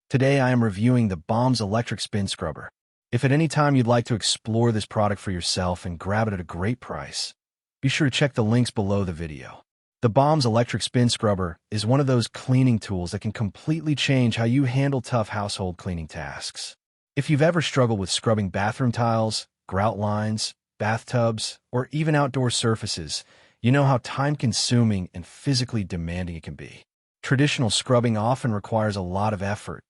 Today I am reviewing the Bomves Electric Spin Scrubber. If at any time you'd like to explore this product for yourself and grab it at a great price, be sure to check the links below the video. The Bomves Electric Spin Scrubber is one of those cleaning tools that can completely change how you handle tough household cleaning tasks. If you've ever struggled with scrubbing bathroom tiles, grout lines, bathtubs, or even outdoor surfaces, you know how time-consuming and physically demanding it can be. Traditional scrubbing often requires a lot of effort,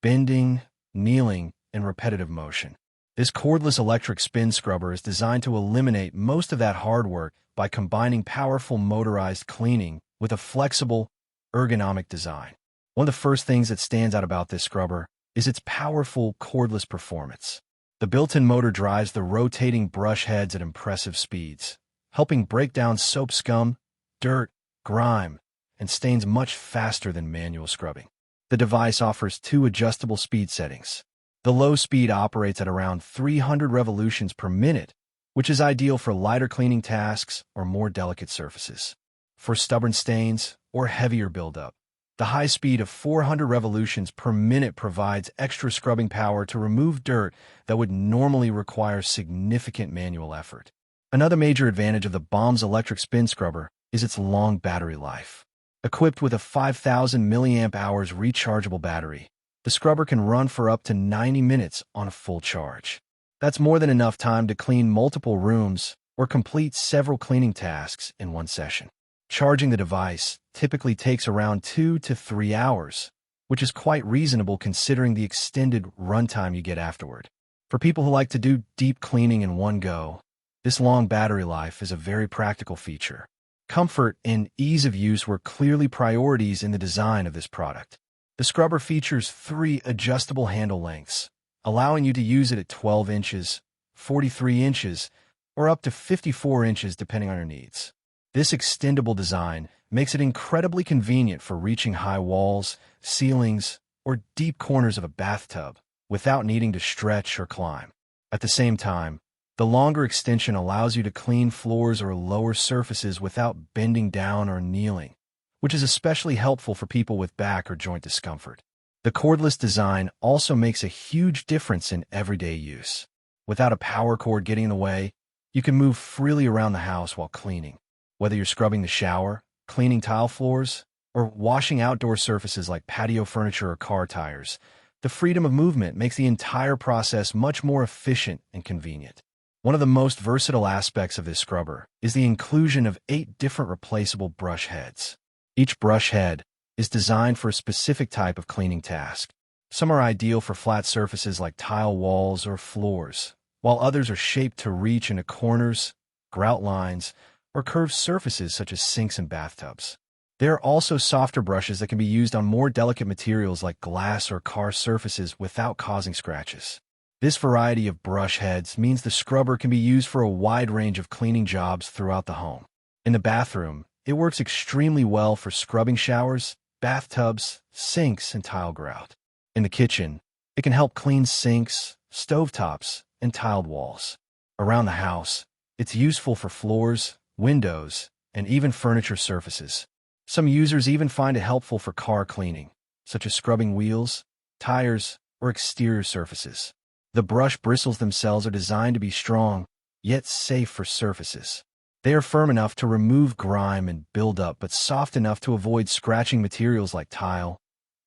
bending, kneeling, and repetitive motion. This cordless electric spin scrubber is designed to eliminate most of that hard work by combining powerful motorized cleaning with a flexible, ergonomic design. One of the first things that stands out about this scrubber is its powerful cordless performance. The built-in motor drives the rotating brush heads at impressive speeds, helping break down soap scum, dirt, grime, and stains much faster than manual scrubbing. The device offers two adjustable speed settings. The low speed operates at around 300 revolutions per minute, which is ideal for lighter cleaning tasks or more delicate surfaces. For stubborn stains or heavier buildup, the high speed of 400 revolutions per minute provides extra scrubbing power to remove dirt that would normally require significant manual effort. Another major advantage of the Bomves Electric Spin Scrubber is its long battery life. Equipped with a 5,000 mAh rechargeable battery, the scrubber can run for up to 90 minutes on a full charge. That's more than enough time to clean multiple rooms or complete several cleaning tasks in one session. Charging the device typically takes around 2 to 3 hours, which is quite reasonable considering the extended runtime you get afterward. For people who like to do deep cleaning in one go, this long battery life is a very practical feature. Comfort and ease of use were clearly priorities in the design of this product. The scrubber features 3 adjustable handle lengths, allowing you to use it at 12 inches, 43 inches, or up to 54 inches depending on your needs. This extendable design makes it incredibly convenient for reaching high walls, ceilings, or deep corners of a bathtub without needing to stretch or climb. At the same time, the longer extension allows you to clean floors or lower surfaces without bending down or kneeling, which is especially helpful for people with back or joint discomfort. The cordless design also makes a huge difference in everyday use. Without a power cord getting in the way, you can move freely around the house while cleaning. Whether you're scrubbing the shower, cleaning tile floors, or washing outdoor surfaces like patio furniture or car tires, the freedom of movement makes the entire process much more efficient and convenient. One of the most versatile aspects of this scrubber is the inclusion of 8 different replaceable brush heads. Each brush head is designed for a specific type of cleaning task. Some are ideal for flat surfaces like tile walls or floors, while others are shaped to reach into corners, grout lines, or curved surfaces such as sinks and bathtubs. There are also softer brushes that can be used on more delicate materials like glass or car surfaces without causing scratches. This variety of brush heads means the scrubber can be used for a wide range of cleaning jobs throughout the home. In the bathroom, it works extremely well for scrubbing showers, bathtubs, sinks, and tile grout. In the kitchen, it can help clean sinks, stovetops, and tiled walls. Around the house, it's useful for floors, windows, and even furniture surfaces. Some users even find it helpful for car cleaning, such as scrubbing wheels, tires, or exterior surfaces. The brush bristles themselves are designed to be strong, yet safe for surfaces. They are firm enough to remove grime and buildup, but soft enough to avoid scratching materials like tile,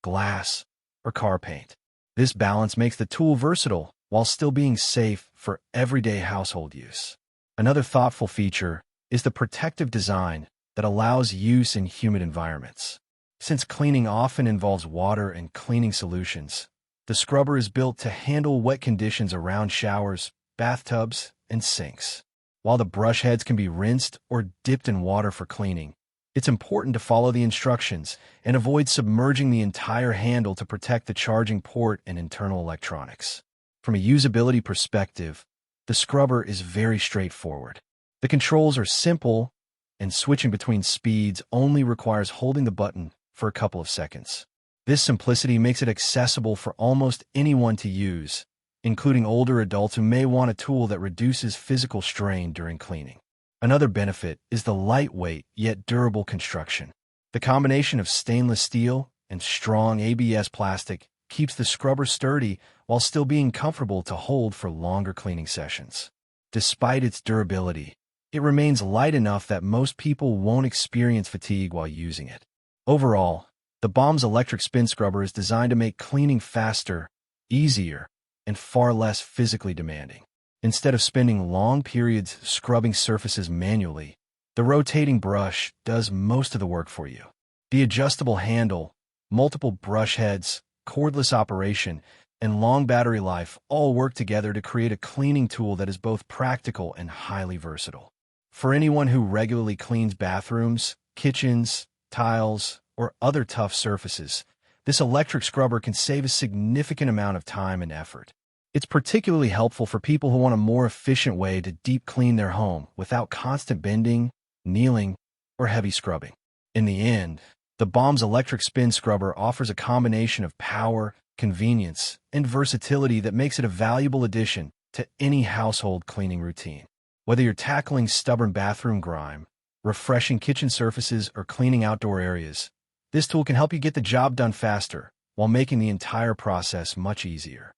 glass, or car paint. This balance makes the tool versatile while still being safe for everyday household use. Another thoughtful feature is the protective design that allows use in humid environments. Since cleaning often involves water and cleaning solutions, the scrubber is built to handle wet conditions around showers, bathtubs, and sinks. While the brush heads can be rinsed or dipped in water for cleaning, it's important to follow the instructions and avoid submerging the entire handle to protect the charging port and internal electronics. From a usability perspective, the scrubber is very straightforward. The controls are simple, and switching between speeds only requires holding the button for a couple of seconds. This simplicity makes it accessible for almost anyone to use, including older adults who may want a tool that reduces physical strain during cleaning. Another benefit is the lightweight yet durable construction. The combination of stainless steel and strong ABS plastic keeps the scrubber sturdy while still being comfortable to hold for longer cleaning sessions. Despite its durability, it remains light enough that most people won't experience fatigue while using it. Overall, the Bomves Electric Spin Scrubber is designed to make cleaning faster, easier, and far less physically demanding. Instead of spending long periods scrubbing surfaces manually, the rotating brush does most of the work for you. The adjustable handle, multiple brush heads, cordless operation, and long battery life all work together to create a cleaning tool that is both practical and highly versatile. For anyone who regularly cleans bathrooms, kitchens, tiles, or other tough surfaces, this electric scrubber can save a significant amount of time and effort. It's particularly helpful for people who want a more efficient way to deep clean their home without constant bending, kneeling, or heavy scrubbing. In the end, the Bomves Electric Spin Scrubber offers a combination of power, convenience, and versatility that makes it a valuable addition to any household cleaning routine. Whether you're tackling stubborn bathroom grime, refreshing kitchen surfaces, or cleaning outdoor areas, this tool can help you get the job done faster while making the entire process much easier.